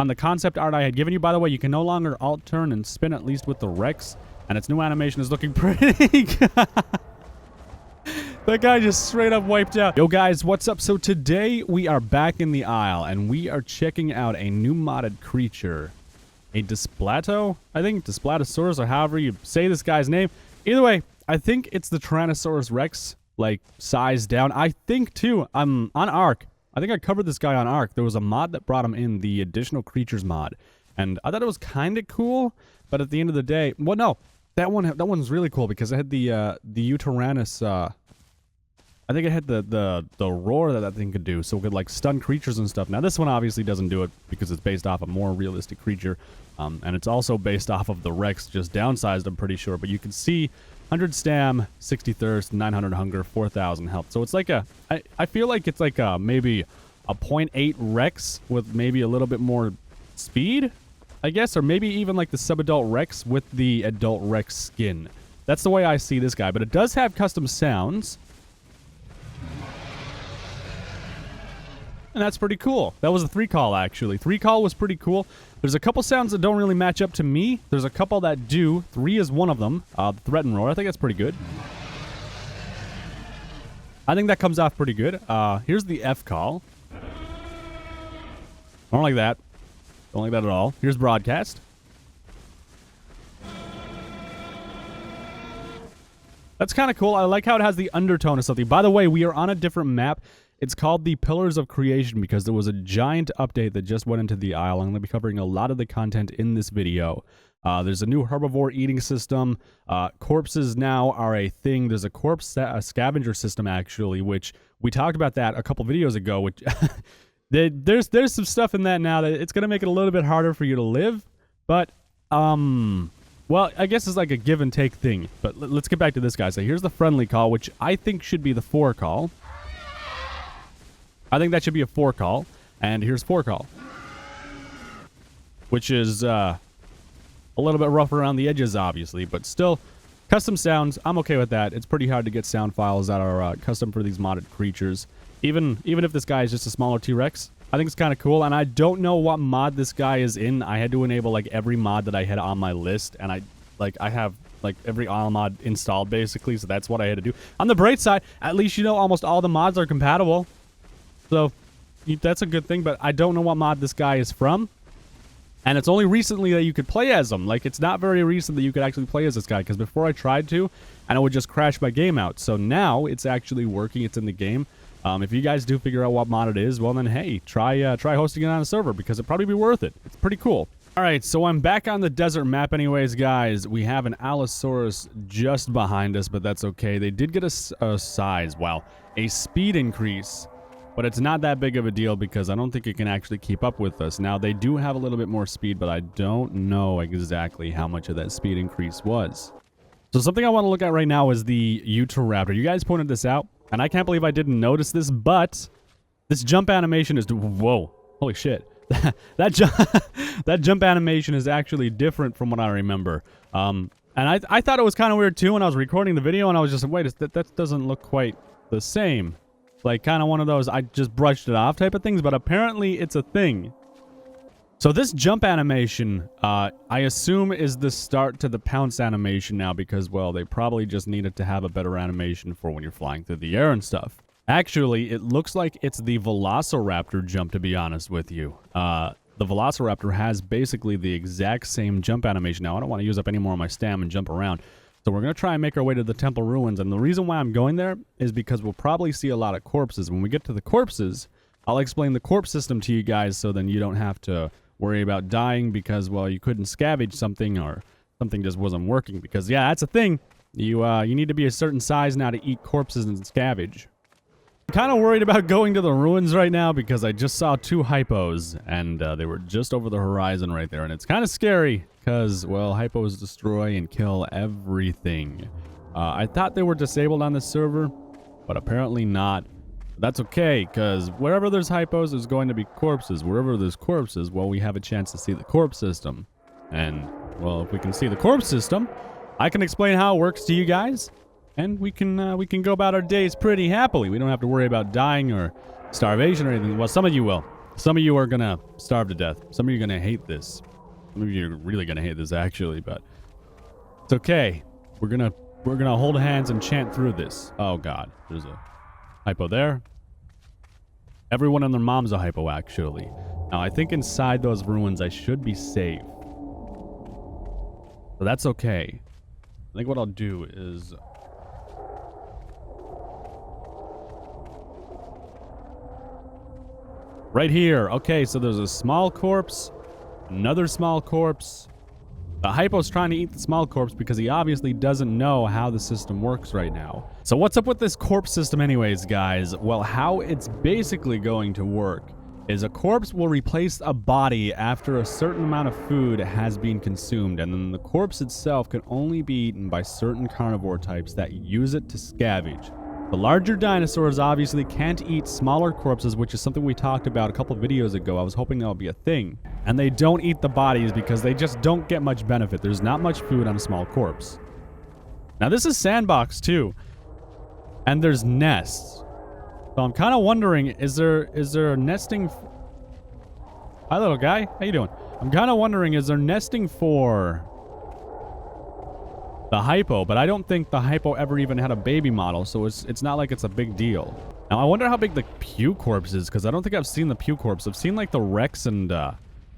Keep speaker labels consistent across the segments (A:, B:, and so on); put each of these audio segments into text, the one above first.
A: on the concept art I had given you. By the way, you can no longer alt turn and spin, at least with the Rex, and its new animation is looking pretty good. That guy just straight up wiped out. Yo guys, what's up? So today we are back in the aisle and we are checking out a new modded creature. A Dasplato? I think Daspletosaurus, or however you say this guy's name. Either way, I think it's the Tyrannosaurus Rex, like, sized down. I think, too, on Ark. I think I covered this guy on Ark. There was a mod that brought him in, the Additional Creatures mod. And I thought it was kind of cool, but at the end of the day... Well, no. That one's really cool because it had the Utyrannus, I think it had the roar that thing could do, so it could, like, stun creatures and stuff. Now, this one obviously doesn't do it because it's based off a more realistic creature, and it's also based off of the Rex, just downsized, I'm pretty sure. But you can see 100 stam, 60 thirst, 900 hunger, 4,000 health. So it's like I feel like it's like maybe a 0.8 Rex with maybe a little bit more speed, I guess, or maybe even like the sub-adult Rex with the adult Rex skin. That's the way I see this guy, but it does have custom sounds. And that's pretty cool. That was a 3-call, actually. 3-call was pretty cool. There's a couple sounds that don't really match up to me. There's a couple that do. 3 is one of them. The Threat and Roar. I think that's pretty good. I think that comes off pretty good. Here's the F-call. I don't like that. Don't like that at all. Here's Broadcast. That's kind of cool. I like how it has the undertone of something. By the way, we are on a different map. It's called the Pillars of Creation because there was a giant update that just went into the aisle. I'm going to be covering a lot of the content in this video. There's a new herbivore eating system. Corpses now are a thing. There's a corpse scavenger system, actually, which we talked about that a couple videos ago. Which there's some stuff in that now that it's going to make it a little bit harder for you to live. But, well, I guess it's like a give and take thing. But let's get back to this guy. So here's the friendly call, which I think should be the 4-call. I think that should be a 4-call, and here's 4-call, which is a little bit rough around the edges, obviously, but still, custom sounds, I'm okay with that. It's pretty hard to get sound files that are custom for these modded creatures. Even if this guy is just a smaller T-Rex, I think it's kind of cool, and I don't know what mod this guy is in. I had to enable, like, every mod that I had on my list, and I have, like, every aisle mod installed, basically, so that's what I had to do. On the bright side, at least you know almost all the mods are compatible. So, that's a good thing, but I don't know what mod this guy is from. And it's only recently that you could play as him. Like, it's not very recent that you could actually play as this guy, because before I tried to, and it would just crash my game out. So now, it's actually working, it's in the game. If you guys do figure out what mod it is, well then, hey, try hosting it on a server, because it'd probably be worth it. It's pretty cool. Alright, so I'm back on the desert map anyways, guys. We have an Allosaurus just behind us, but that's okay. They did get a size, wow, a speed increase. But it's not that big of a deal because I don't think it can actually keep up with us. Now, they do have a little bit more speed, but I don't know exactly how much of that speed increase was. So something I want to look at right now is the Utahraptor. You guys pointed this out, and I can't believe I didn't notice this, but this jump animation is... Whoa. Holy shit. that jump animation is actually different from what I remember. And I thought it was kind of weird, too, when I was recording the video, and I was just like, wait, that doesn't look quite the same. Like, kind of one of those, I just brushed it off type of things, but apparently it's a thing. So this jump animation, I assume is the start to the pounce animation now because, well, they probably just needed to have a better animation for when you're flying through the air and stuff. Actually, it looks like it's the Velociraptor jump, to be honest with you. The Velociraptor has basically the exact same jump animation. Now, I don't want to use up any more of my stam and jump around. So we're going to try and make our way to the temple ruins, and the reason why I'm going there is because we'll probably see a lot of corpses. When we get to the corpses, I'll explain the corpse system to you guys so then you don't have to worry about dying because, well, you couldn't scavenge something or something just wasn't working. Because, yeah, that's a thing. You need to be a certain size now to eat corpses and scavenge. I'm kind of worried about going to the ruins right now because I just saw 2 hypos, and they were just over the horizon right there, and it's kind of scary. Because, well, hypos destroy and kill everything. I thought they were disabled on this server, but apparently not. That's okay, because wherever there's hypos, there's going to be corpses. Wherever there's corpses, well, we have a chance to see the corpse system. And, well, if we can see the corpse system, I can explain how it works to you guys. And we can go about our days pretty happily. We don't have to worry about dying or starvation or anything. Well, some of you will. Some of you are gonna starve to death. Some of you are gonna hate this. Some of you are really gonna hate this, actually, but it's okay. We're gonna hold hands and chant through this. Oh god, there's a hypo there. Everyone and their mom's a hypo, actually. Now, I think inside those ruins I should be safe. But that's okay. I think what I'll do is... right here. Okay, so there's a small corpse. Another small corpse. The hypo's trying to eat the small corpse because he obviously doesn't know how the system works right now. So what's up with this corpse system anyways, guys? Well, how it's basically going to work is a corpse will replace a body after a certain amount of food has been consumed, and then the corpse itself can only be eaten by certain carnivore types that use it to scavenge. The larger dinosaurs obviously can't eat smaller corpses, which is something we talked about a couple videos ago. I was hoping that would be a thing. And they don't eat the bodies because they just don't get much benefit. There's not much food on a small corpse. Now this is sandbox too. And there's nests. So I'm kind of wondering, is there nesting? Hi little guy, how you doing? I'm kind of wondering, is there nesting for the hypo? But I don't think the hypo ever even had a baby model, so it's not like it's a big deal. Now I wonder how big the Pew corpse is, because I don't think I've seen the Pew corpse. I've seen like the Rex and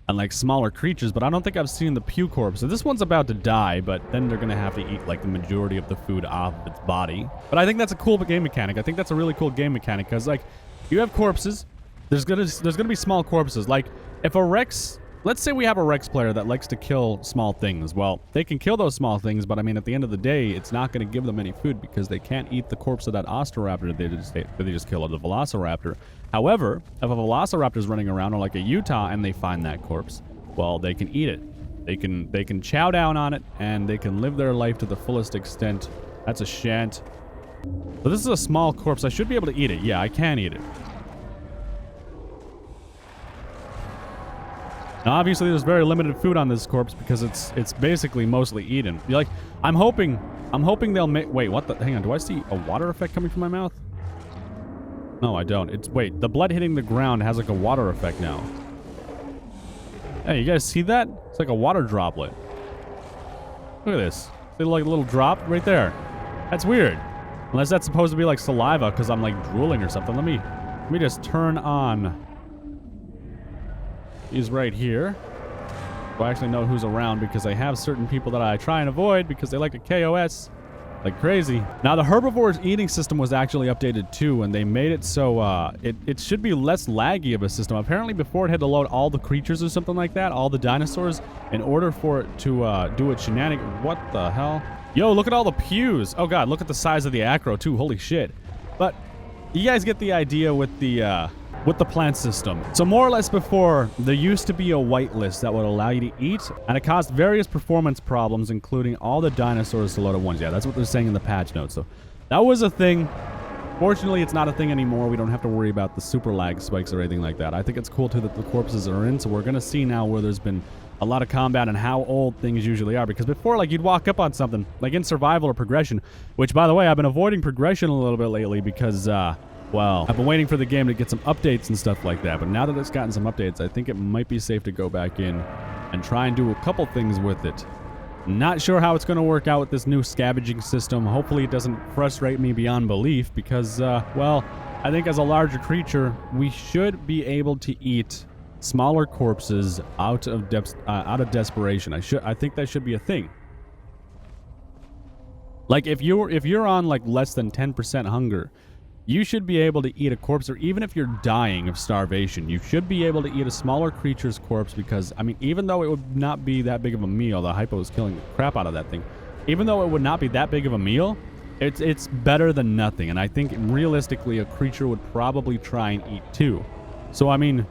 A: like smaller creatures, but I don't think I've seen the Pew corpse. So this one's about to die, but then they're gonna have to eat like the majority of the food off of its body. But I think that's a cool game mechanic. I think that's a really cool game mechanic, because like you have corpses, there's gonna be small corpses. Like if a Rex, let's say we have a Rex player that likes to kill small things. Well, they can kill those small things, but I mean, at the end of the day, it's not going to give them any food because they can't eat the corpse of that Osteraptor they just killed, or the Velociraptor. However, if a Velociraptor is running around, or like a Utah, and they find that corpse, well, they can eat it. They can chow down on it, and they can live their life to the fullest extent. That's a shant. So this is a small corpse. I should be able to eat it. Yeah, I can eat it. Now, obviously, there's very limited food on this corpse because it's basically mostly eaten. You're like, I'm hoping they'll make... Wait, what the... Hang on, do I see a water effect coming from my mouth? No, I don't. Wait, the blood hitting the ground has like a water effect now. Hey, you guys see that? It's like a water droplet. Look at this. See like a little drop right there. That's weird. Unless that's supposed to be like saliva because I'm like drooling or something. Let me just turn on... He's right here. I actually know who's around because I have certain people that I try and avoid because they like to KOS like crazy. Now the herbivore's eating system was actually updated too, and they made it so it should be less laggy of a system. Apparently before it had to load all the creatures or something like that, all the dinosaurs, in order for it to do its shenanigans. What the hell? Yo, look at all the pews. Oh god, look at the size of the acro too. Holy shit. But you guys get the idea with the plant system. So more or less before, there used to be a whitelist that would allow you to eat, and it caused various performance problems, including all the dinosaurs to load at once. Yeah, that's what they're saying in the patch notes. So that was a thing. Fortunately, it's not a thing anymore. We don't have to worry about the super lag spikes or anything like that. I think it's cool too that the corpses are in, so we're going to see now where there's been a lot of combat and how old things usually are. Because before, like, you'd walk up on something, like in survival or progression, which, by the way, I've been avoiding progression a little bit lately because, well, I've been waiting for the game to get some updates and stuff like that, but now that it's gotten some updates, I think it might be safe to go back in and try and do a couple things with it. Not sure how it's going to work out with this new scavenging system. Hopefully it doesn't frustrate me beyond belief because, well, I think as a larger creature, we should be able to eat smaller corpses out of desperation. I think that should be a thing. Like if you're on like less than 10% hunger, you should be able to eat a corpse, or even if you're dying of starvation, you should be able to eat a smaller creature's corpse because, I mean, even though it would not be that big of a meal, the hypo is killing the crap out of that thing. Even though it would not be that big of a meal, it's better than nothing. And I think realistically, a creature would probably try and eat too. So, I mean,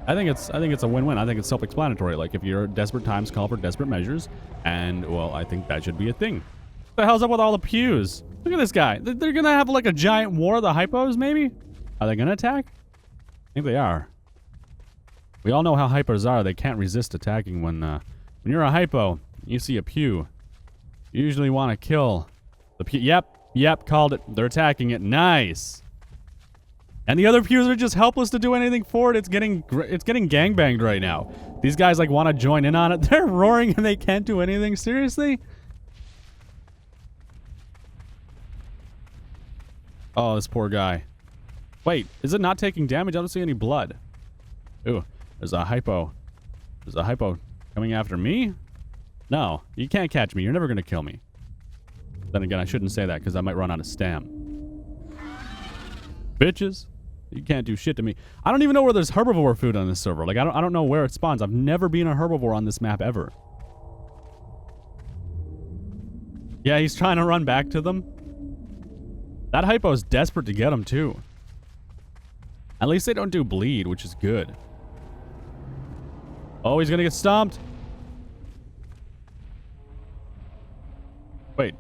A: I think it's a win-win. I think it's self-explanatory. Like, if you're desperate times call for desperate measures, and, well, I think that should be a thing. What the hell's up with all the pews? Look at this guy. They're gonna have like a giant war of the hypos, maybe? Are they gonna attack? I think they are. We all know how hypos are. They can't resist attacking when you're a hypo, you see a pew. You usually want to kill the pew. Yep, called it. They're attacking it. Nice. And the other pews are just helpless to do anything for it. It's getting gangbanged right now. These guys like want to join in on it. They're roaring and they can't do anything. Seriously? Oh, this poor guy. Wait, is it not taking damage? I don't see any blood. Ooh, there's a hypo. There's a hypo coming after me? No, you can't catch me. You're never going to kill me. Then again, I shouldn't say that because I might run out of stam. Bitches. You can't do shit to me. I don't even know where there's herbivore food on this server. Like, I don't know where it spawns. I've never been a herbivore on this map ever. Yeah, he's trying to run back to them. That hypo is desperate to get him, too. At least they don't do bleed, which is good. Oh, he's gonna get stomped. Wait.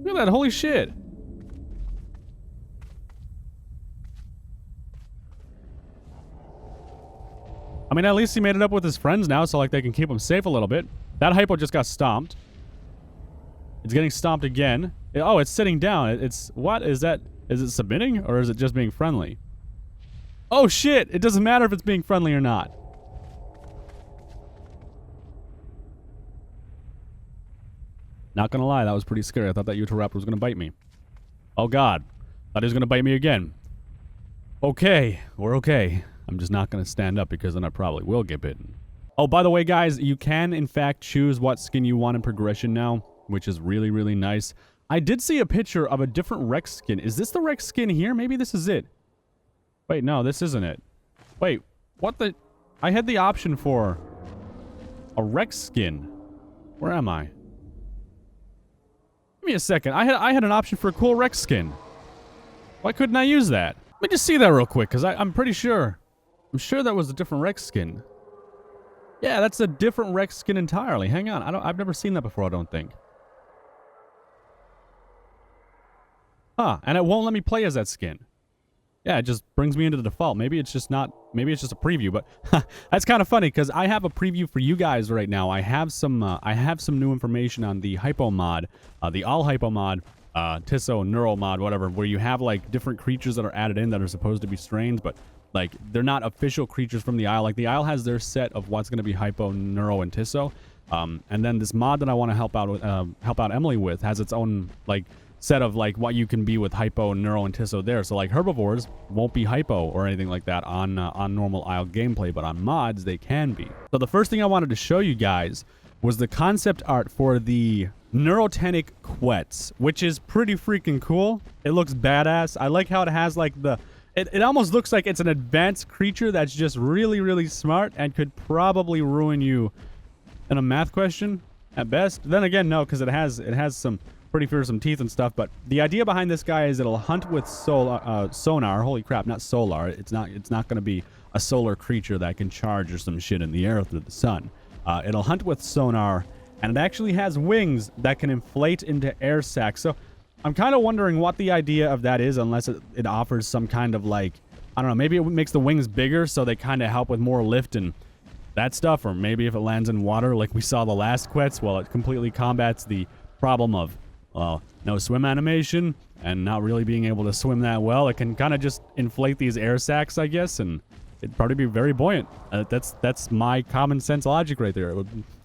A: Look at that, holy shit. I mean, at least he made it up with his friends now, so like they can keep him safe a little bit. That hypo just got stomped. It's getting stomped again. Oh, it's sitting down. It's what is that? Is it submitting or is it just being friendly? Oh shit! It doesn't matter if it's being friendly or not. Not gonna lie, that was pretty scary. I thought that Utahraptor was gonna bite me. Oh god. Thought he was gonna bite me again. Okay, we're okay. I'm just not gonna stand up because then I probably will get bitten. Oh, by the way, guys, you can in fact choose what skin you want in progression now, which is really, really nice. I did see a picture of a different Rex skin. Is this the Rex skin here? Maybe this is it. Wait, no, this isn't it. Wait, what the? I had the option for a Rex skin. Where am I? Give me a second. I had an option for a cool Rex skin. Why couldn't I use that? Let me just see that real quick, because I'm pretty sure. I'm sure that was a different Rex skin. Yeah, that's a different Rex skin entirely. Hang on. I've never seen that before, I don't think. Huh, and it won't let me play as that skin. Yeah, it just brings me into the default. Maybe it's just not, maybe it's just a preview, but that's kind of funny because I have a preview for you guys right now. I have some new information on the hypo mod, the all hypo mod, Tisso, Neuro mod, whatever, where you have like different creatures that are added in that are supposed to be strains, but like they're not official creatures from the Isle. Like the Isle has their set of what's going to be hypo, Neuro, and Tisso, and then this mod that I want to help out Emily with has its own like set of like what you can be with hypo, Neuro, and Tisso there. So like herbivores won't be hypo or anything like that on normal Isle gameplay, but on mods they can be. So the first thing I wanted to show you guys was the concept art for the neurotenic Quetz, which is pretty freaking cool. It looks badass. I like how it has like the it almost looks like it's an advanced creature that's just really, really smart and could probably ruin you in a math question at best. Then again, no, because it has some pretty fearsome teeth and stuff, but the idea behind this guy is it'll hunt with sonar. Holy crap, not solar. It's not going to be a solar creature that can charge or some shit in the air through the sun. It'll hunt with sonar, and it actually has wings that can inflate into air sacs. So I'm kind of wondering what the idea of that is, unless it offers some kind of like, I don't know, maybe it makes the wings bigger so they kind of help with more lift and that stuff, or maybe if it lands in water like we saw the last Quetz, well, it completely combats the problem of no swim animation and not really being able to swim that well. It can kind of just inflate these air sacs, I guess, and it'd probably be very buoyant. That's my common sense logic right there.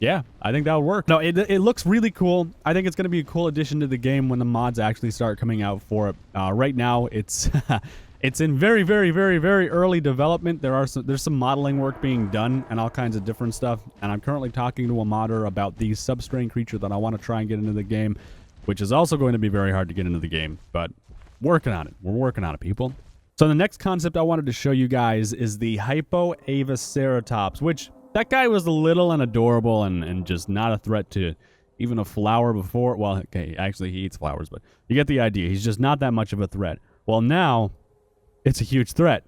A: Yeah, I think that would work. No, it looks really cool. I think it's going to be a cool addition to the game when the mods actually start coming out for it. Right now, it's it's in very, very, very, very early development. There's some modeling work being done and all kinds of different stuff. And I'm currently talking to a modder about the substrain creature that I want to try and get into the game, which is also going to be very hard to get into the game, but working on it. We're working on it, people. So the next concept I wanted to show you guys is the Hypo Avaceratops, which that guy was little and adorable and just not a threat to even a flower before. Well, okay, actually he eats flowers, but you get the idea. He's just not that much of a threat. Well, now it's a huge threat.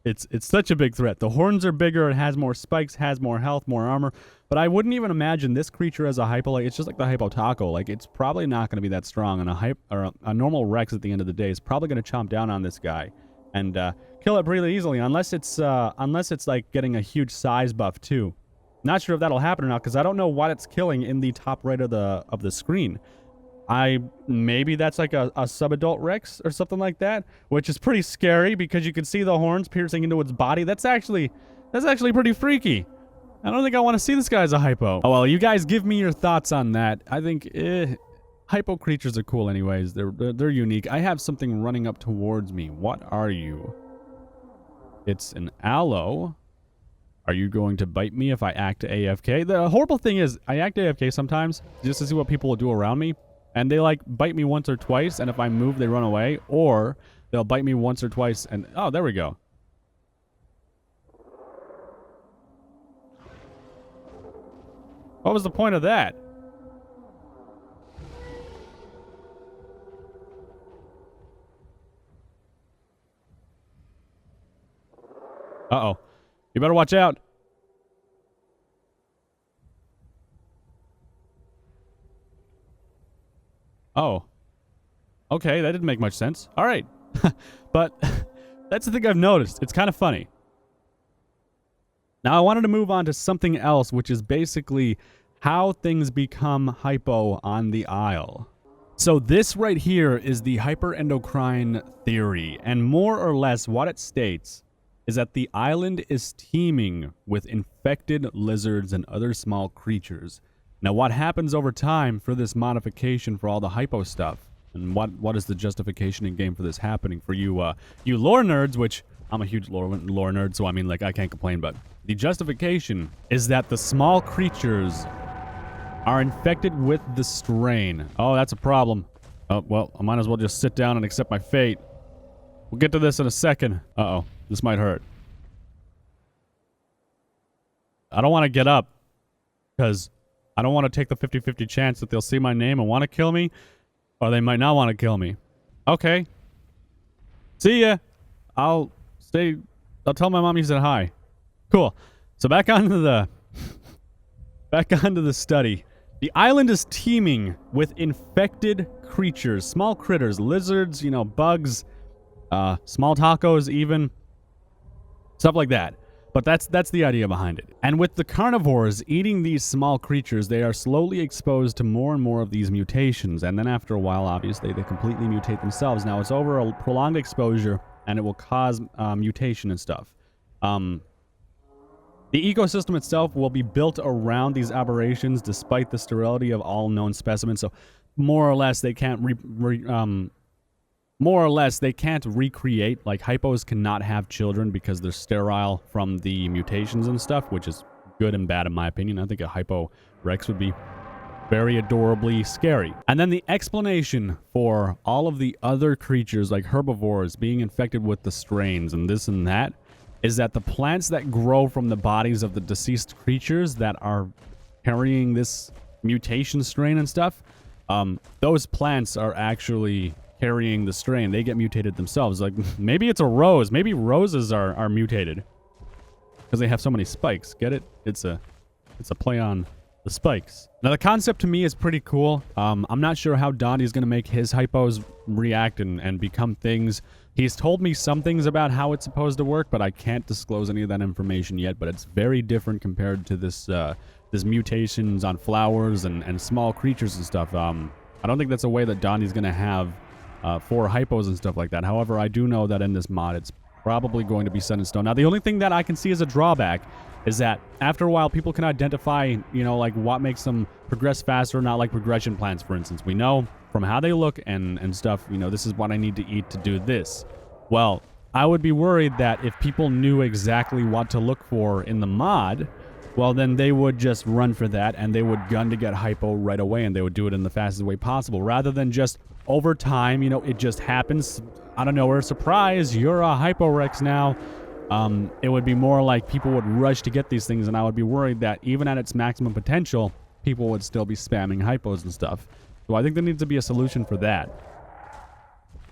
A: It's such a big threat. The horns are bigger, it has more spikes, has more health, more armor. But I wouldn't even imagine this creature as a hypo. Like, it's just like the hypo taco. Like, it's probably not going to be that strong. And a normal Rex at the end of the day is probably going to chomp down on this guy and kill it pretty easily, unless it's like getting a huge size buff too. Not sure if that'll happen or not, because I don't know what it's killing in the top right of the screen. Maybe that's like a subadult Rex or something like that, which is pretty scary because you can see the horns piercing into its body. That's actually pretty freaky. I don't think I want to see this guy as a hypo. Oh well, you guys give me your thoughts on that. I think hypo creatures are cool anyways. They're unique. I have something running up towards me. What are you? It's an aloe. Are you going to bite me if I act AFK? The horrible thing is I act AFK sometimes just to see what people will do around me. And they like bite me once or twice, and if I move, they run away. Or they'll bite me once or twice, and oh, there we go. What was the point of that? Uh-oh. You better watch out. Oh. Okay, that didn't make much sense. All right. But that's the thing I've noticed. It's kind of funny. Now, I wanted to move on to something else, which is basically how things become hypo on the Isle. So this right here is the hyperendocrine theory, and more or less what it states is that the island is teeming with infected lizards and other small creatures. Now, what happens over time for this modification for all the hypo stuff? And what is the justification in game for this happening for you you lore nerds, which I'm a huge lore nerd, so I mean, like, I can't complain, but the justification is that the small creatures are infected with the strain. Oh, that's a problem. Oh, well, I might as well just sit down and accept my fate. We'll get to this in a second. Uh-oh, this might hurt. I don't want to get up because I don't want to take the 50-50 chance that they'll see my name and want to kill me, or they might not want to kill me. Okay. See ya. I'll tell my mom you said hi. Cool. So back onto the study. The island is teeming with infected creatures, small critters, lizards, bugs, small tacos even, stuff like that. But that's the idea behind it. And with the carnivores eating these small creatures, they are slowly exposed to more and more of these mutations. And then after a while, obviously, they completely mutate themselves. Now, it's over a prolonged exposure, and it will cause mutation and stuff. The ecosystem itself will be built around these aberrations despite the sterility of all known specimens. So more or less, they can't recreate. Like, hypos cannot have children because they're sterile from the mutations and stuff, which is good and bad in my opinion. I think a hypo Rex would be very adorably scary. And then the explanation for all of the other creatures like herbivores being infected with the strains and this and that is that the plants that grow from the bodies of the deceased creatures that are carrying this mutation strain and stuff, those plants are actually carrying the strain. They get mutated themselves. Like, maybe it's a rose. Maybe roses are mutated because they have so many spikes. Get it? It's a play on the spikes. Now, the concept to me is pretty cool. I'm not sure how Dondi's going to make his hypos react and become things. He's told me some things about how it's supposed to work, but I can't disclose any of that information yet. But it's very different compared to this mutations on flowers and small creatures and stuff. I don't think that's a way that Dondi's going to have for hypos and stuff like that. However, I do know that in this mod, it's probably going to be set in stone. Now, the only thing that I can see as a drawback is that after a while, people can identify, like what makes them progress faster, not like progression plants, for instance. We know from how they look and stuff, this is what I need to eat to do this. Well, I would be worried that if people knew exactly what to look for in the mod, well, then they would just run for that and they would gun to get hypo right away and they would do it in the fastest way possible rather than just over time, it just happens out of nowhere. Surprise, you're a hypo Rex now. It would be more like people would rush to get these things, and I would be worried that even at its maximum potential, people would still be spamming hypos and stuff. So I think there needs to be a solution for that.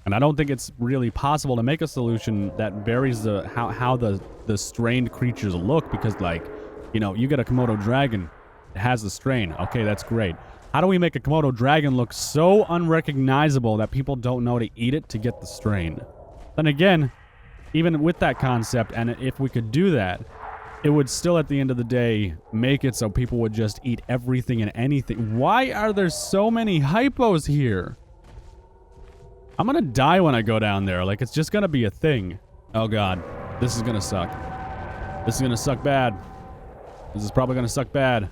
A: And I don't think it's really possible to make a solution that varies how the strained creatures look, because, like, you know, you get a Komodo dragon, it has the strain. Okay, that's great. How do we make a Komodo dragon look so unrecognizable that people don't know to eat it to get the strain? Then again, even with that concept, and if we could do that, it would still, at the end of the day, make it so people would just eat everything and anything. Why are there so many hypos here? I'm gonna die when I go down there. Like, it's just gonna be a thing. Oh god. This is gonna suck. This is gonna suck bad. This is probably gonna suck bad.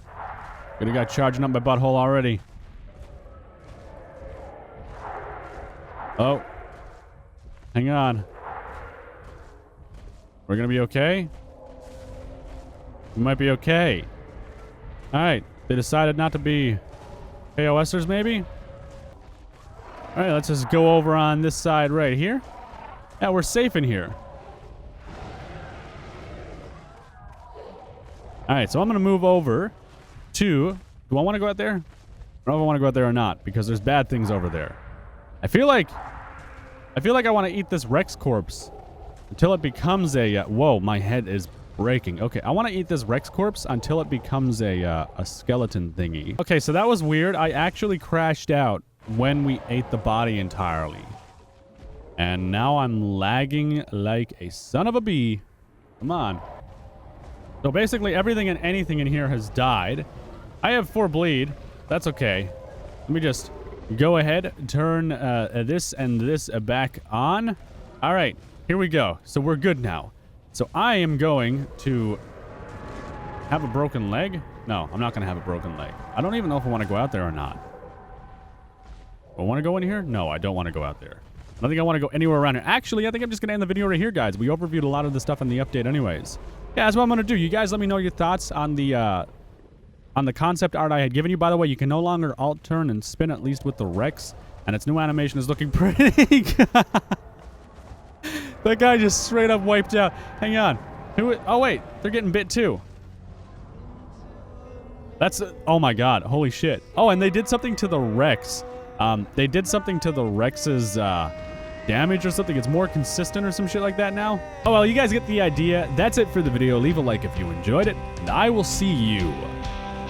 A: Got a guy charging up my butthole already. Oh. Hang on. We're gonna be okay? We might be okay. Alright. They decided not to be KOSers, maybe? Alright, let's just go over on this side right here. Yeah, we're safe in here. Alright, so I'm gonna move over to... Do I want to go out there? I don't know if I want to go out there or not, because there's bad things over there. I feel like I want to eat this Rex corpse until it becomes a... whoa, my head is breaking. Okay, I want to eat this Rex corpse until it becomes a skeleton thingy. Okay, so that was weird. I actually crashed out when we ate the body entirely. And now I'm lagging like a son of a bee. Come on. So basically everything and anything in here has died. I have 4 bleed. That's okay. Let me just go ahead, turn this and this back on. All right, here we go. So we're good now. So I am going to have a broken leg. No, I'm not going to have a broken leg. I don't even know if I want to go out there or not. I want to go in here? No, I don't want to go out there. I don't think I want to go anywhere around here. Actually, I think I'm just going to end the video right here, guys. We overviewed a lot of the stuff in the update anyways. Yeah, that's what I'm going to do. You guys let me know your thoughts on the concept art I had given you. By the way, you can no longer alt turn and spin, at least with the Rex. And its new animation is looking pretty good. That guy just straight up wiped out. Hang on. Oh, wait. They're getting bit too. That's... oh, my God. Holy shit. Oh, and they did something to the Rex. They did something to the Rex's damage or something. It's more consistent or some shit like that now. Oh, well, you guys get the idea. That's it for the video. Leave a like if you enjoyed it. And I will see you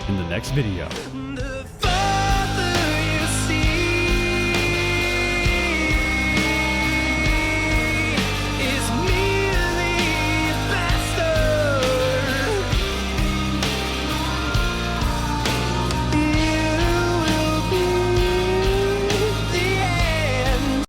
A: in the next video.